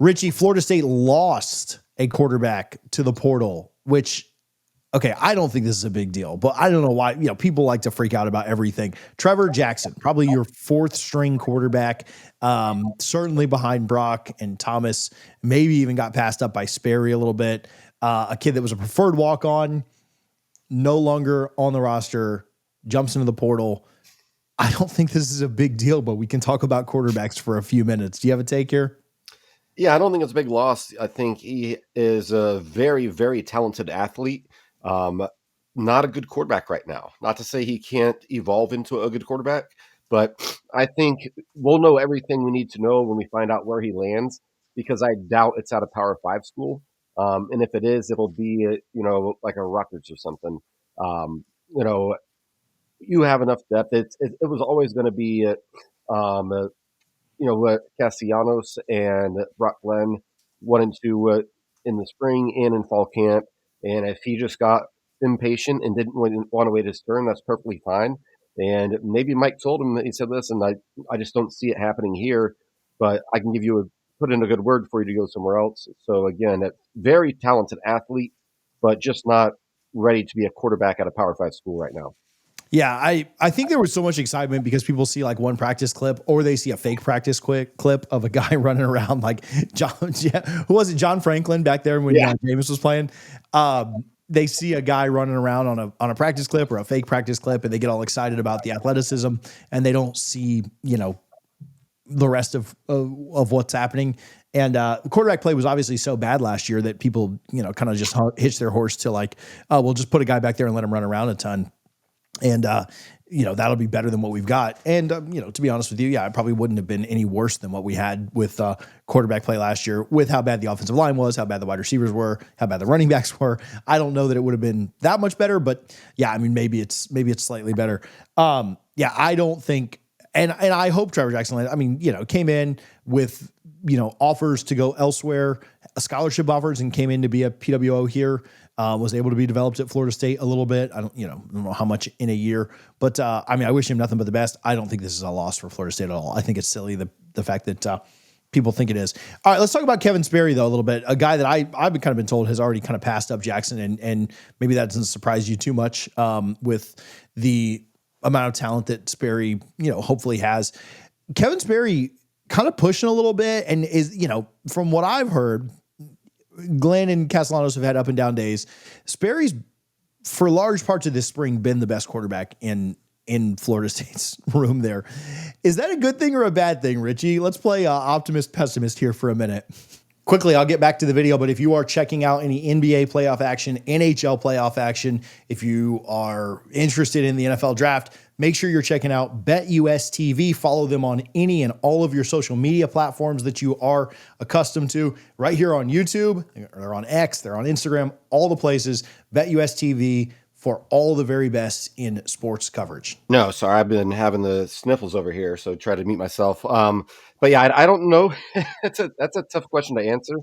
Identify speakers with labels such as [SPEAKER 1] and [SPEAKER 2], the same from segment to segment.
[SPEAKER 1] Richie, Florida State lost a quarterback to the portal, which, okay, I don't think this is a big deal, but I don't know why, people like to freak out about everything. Trevor Jackson, probably your fourth string quarterback, certainly behind Brock and Thomas, maybe even got passed up by Sperry a little bit. A kid that was a preferred walk-on, no longer on the roster, jumps into the portal. I don't think this is a big deal, but we can talk about quarterbacks for a few minutes. Do you have a take here?
[SPEAKER 2] Yeah, I don't think it's a big loss. I think he is a very, very talented athlete. Not a good quarterback right now. Not to say he can't evolve into a good quarterback, but I think we'll know everything we need to know when we find out where he lands, because I doubt it's at a Power 5 school. And if it is, it'll be, like a Rutgers or something. Um, you know, you have enough depth. It was always going to be, Castellanos and Brock Glenn 1 and 2 in the spring and in fall camp. And if he just got impatient and didn't want to wait his turn, that's perfectly fine. And maybe Mike told him that he said, listen, I just don't see it happening here, but I can put in a good word for you to go somewhere else. So again, a very talented athlete, but just not ready to be a quarterback at a Power 5 school right now.
[SPEAKER 1] Yeah, I think there was so much excitement because people see like one practice clip, or they see a fake practice clip of a guy running around like who was it? John Franklin back there when Jameis was playing. They see a guy running around on a practice clip or a fake practice clip, and they get all excited about the athleticism, and they don't see the rest of what's happening. And quarterback play was obviously so bad last year that people kind of just hitch their horse to like, oh, we'll just put a guy back there and let him run around a ton. And, that'll be better than what we've got. And, to be honest with you, it probably wouldn't have been any worse than what we had with quarterback play last year, with how bad the offensive line was, how bad the wide receivers were, how bad the running backs were. I don't know that it would have been that much better, but maybe it's slightly better. I don't think, and I hope Trevor Jackson, came in with, offers to go elsewhere, scholarship offers, and came in to be a PWO here. Was able to be developed at Florida State a little bit. I don't know how much in a year, but I wish him nothing but the best. I don't think this is a loss for Florida State at all. I think it's silly the fact that people think it is. All right, let's talk about Kevin Sperry though a little bit. A guy that I've kind of been told has already kind of passed up Jackson, and maybe that doesn't surprise you too much with the amount of talent that Sperry hopefully has. Kevin Sperry kind of pushing a little bit, and is from what I've heard, Glenn and Castellanos have had up and down days. Sperry's, for large parts of this spring, been the best quarterback in Florida State's room there. Is that a good thing or a bad thing, Richie? Let's play optimist pessimist here for a minute. Quickly, I'll get back to the video, but if you are checking out any NBA playoff action, NHL playoff action, if you are interested in the NFL draft, make sure you're checking out BetUS TV. Follow them on any and all of your social media platforms that you are accustomed to. Right here on YouTube, they're on X, they're on Instagram, all the places. BetUS TV for all the very best in sports coverage.
[SPEAKER 2] No, sorry, I've been having the sniffles over here, so try to mute myself. But yeah, I don't know. That's a tough question to answer,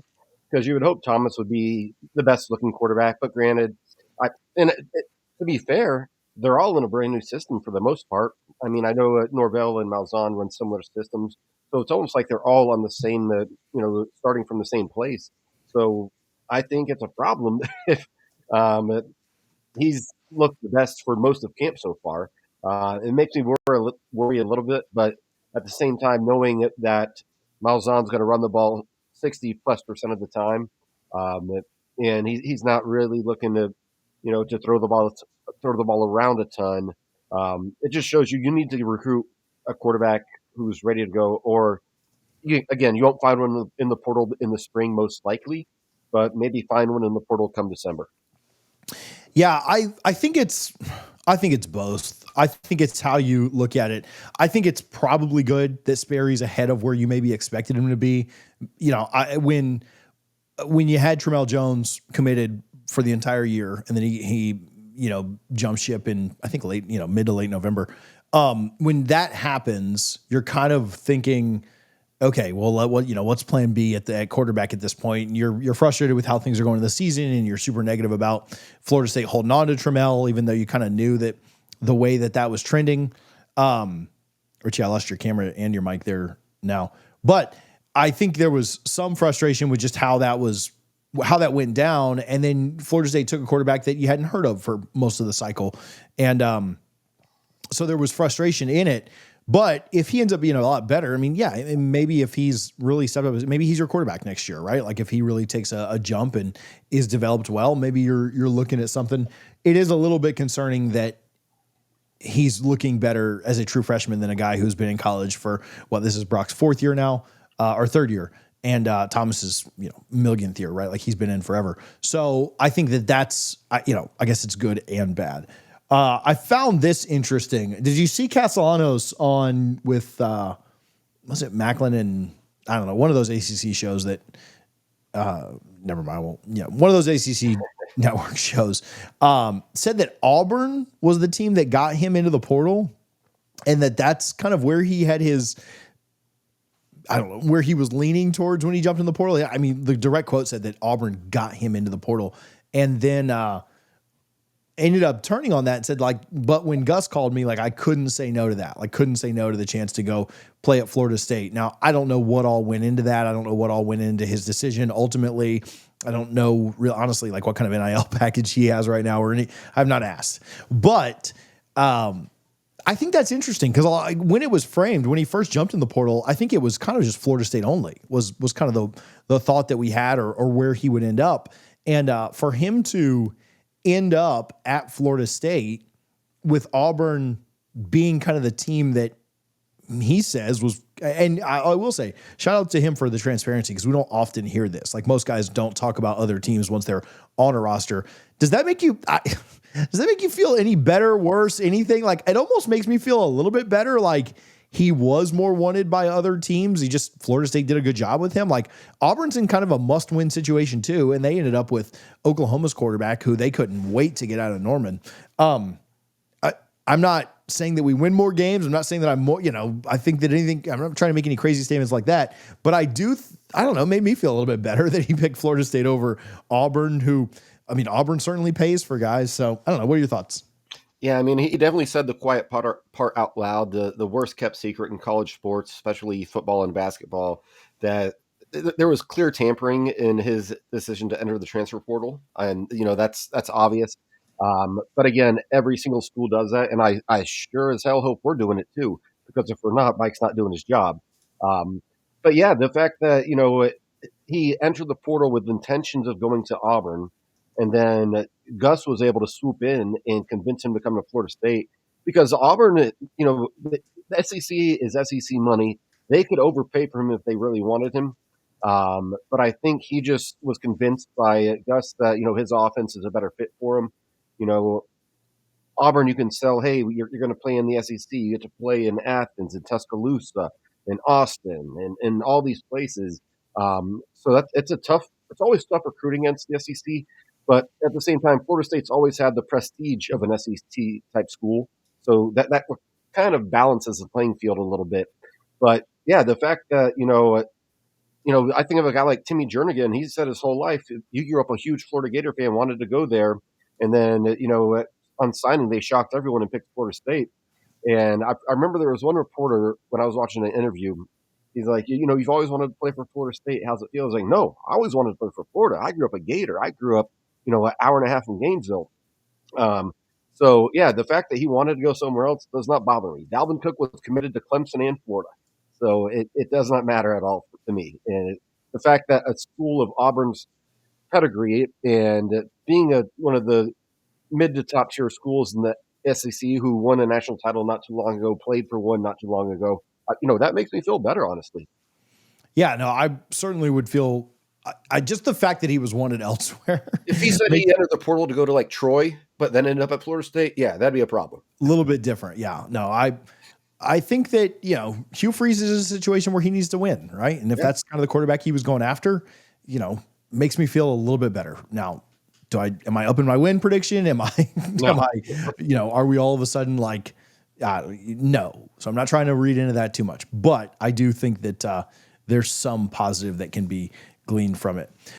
[SPEAKER 2] because you would hope Thomas would be the best looking quarterback. But granted, to be fair, they're all in a brand new system for the most part. I know Norvell and Malzahn run similar systems, so it's almost like they're all on the same, starting from the same place. So I think it's a problem if he's looked the best for most of camp so far. It makes me worry a little bit, but at the same time, knowing that Malzahn's going to run the ball 60+% of the time, and he's not really looking to, to throw the ball around a ton. It just shows you need to recruit a quarterback who's ready to go, or you won't find one in the portal in the spring, most likely, but maybe find one in the portal come December.
[SPEAKER 1] Yeah, I think it's both. I think it's how you look at it. I think it's probably good that Sperry's ahead of where you maybe expected him to be. When you had Tramel Jones committed for the entire year, and then he jumped ship in, I think, mid to late November. When that happens, you're kind of thinking, okay, well, what's plan B at quarterback at this point? And you're frustrated with how things are going in the season, and you're super negative about Florida State holding on to Tramel, even though you kind of knew that the way that was trending. Richie, I lost your camera and your mic there now, but I think there was some frustration with just how that went down. And then Florida State took a quarterback that you hadn't heard of for most of the cycle. And so there was frustration in it. But if he ends up being a lot better, I mean, yeah, maybe if he's really stepped up, maybe he's your quarterback next year, right? Like if he really takes a jump and is developed well, maybe you're looking at something. It is a little bit concerning that he's looking better as a true freshman than a guy who's been in college for this is Brock's fourth year now, or third year. And Thomas's, millionth year, right? Like he's been in forever. So I think that's, I guess it's good and bad. I found this interesting. Did you see Castellanos on with, was it Macklin and I don't know, one of those ACC shows that, never mind. One of those ACC network shows, said that Auburn was the team that got him into the portal and that's kind of where he had his, I don't know, where he was leaning towards when he jumped in the portal. I mean, the direct quote said that Auburn got him into the portal and then, ended up turning on that and said but when Gus called me, I couldn't say no to that. Couldn't say no to the chance to go play at Florida State. Now, I don't know what all went into that. I don't know what all went into his decision. Ultimately, I don't know honestly, what kind of NIL package he has right now I've not asked, but, I think that's interesting because when it was framed, when he first jumped in the portal, I think it was kind of just Florida State only was kind of the thought that we had or where he would end up. And, for him to end up at Florida State with Auburn being kind of the team that he says was, and I will say, shout out to him for the transparency because we don't often hear this. Most guys don't talk about other teams once they're on a roster. Does that make you feel any better, worse, anything? It almost makes me feel a little bit better. He was more wanted by other teams. Florida State did a good job with him. Auburn's in kind of a must-win situation too, and they ended up with Oklahoma's quarterback who they couldn't wait to get out of Norman. I'm not saying that we win more games. I'm not saying that I'm more, I think that I'm not trying to make any crazy statements like that, but I don't know, made me feel a little bit better that he picked Florida State over Auburn, Auburn certainly pays for guys. So I don't know. What are your thoughts?
[SPEAKER 2] Yeah, he definitely said the quiet part out loud, the worst kept secret in college sports, especially football and basketball, that there was clear tampering in his decision to enter the transfer portal. And, that's obvious. But again, every single school does that. And I sure as hell hope we're doing it too, because if we're not, Mike's not doing his job. But yeah, the fact that, he entered the portal with intentions of going to Auburn, and then Gus was able to swoop in and convince him to come to Florida State because Auburn, the SEC is SEC money. They could overpay for him if they really wanted him. But I think he just was convinced by Gus that, his offense is a better fit for him. Auburn, you can sell, hey, you're going to play in the SEC. You get to play in Athens and Tuscaloosa and Austin and all these places. So it's always tough recruiting against the SEC. But at the same time, Florida State's always had the prestige of an SEC type school. So that kind of balances the playing field a little bit. But yeah, the fact that, I think of a guy like Timmy Jernigan. He said his whole life, he grew up a huge Florida Gator fan, wanted to go there. And then, on signing, they shocked everyone and picked Florida State. And I remember there was one reporter when I was watching an interview. He's like, you've always wanted to play for Florida State. How's it feel? I was like, no, I always wanted to play for Florida. I grew up a Gator. I grew up, an hour and a half from Gainesville. So yeah, the fact that he wanted to go somewhere else does not bother me. Dalvin Cook was committed to Clemson and Florida. So it does not matter at all to me. And the fact that a school of Auburn's pedigree and being one of the mid to top tier schools in the SEC who won a national title not too long ago, played for one not too long ago, that makes me feel better, honestly.
[SPEAKER 1] Yeah, no, I certainly would feel. I just the fact that he was wanted elsewhere.
[SPEAKER 2] If he said he entered the portal to go to Troy, but then ended up at Florida State, yeah, that'd be a problem.
[SPEAKER 1] A little bit different. Yeah, no, I think that, Hugh Freeze is a situation where he needs to win, right? And if that's kind of the quarterback he was going after, makes me feel a little bit better. Now, am I up in my win prediction? No. Are we all of a sudden no. So I'm not trying to read into that too much, but I do think that there's some positive that can be gleaned from it.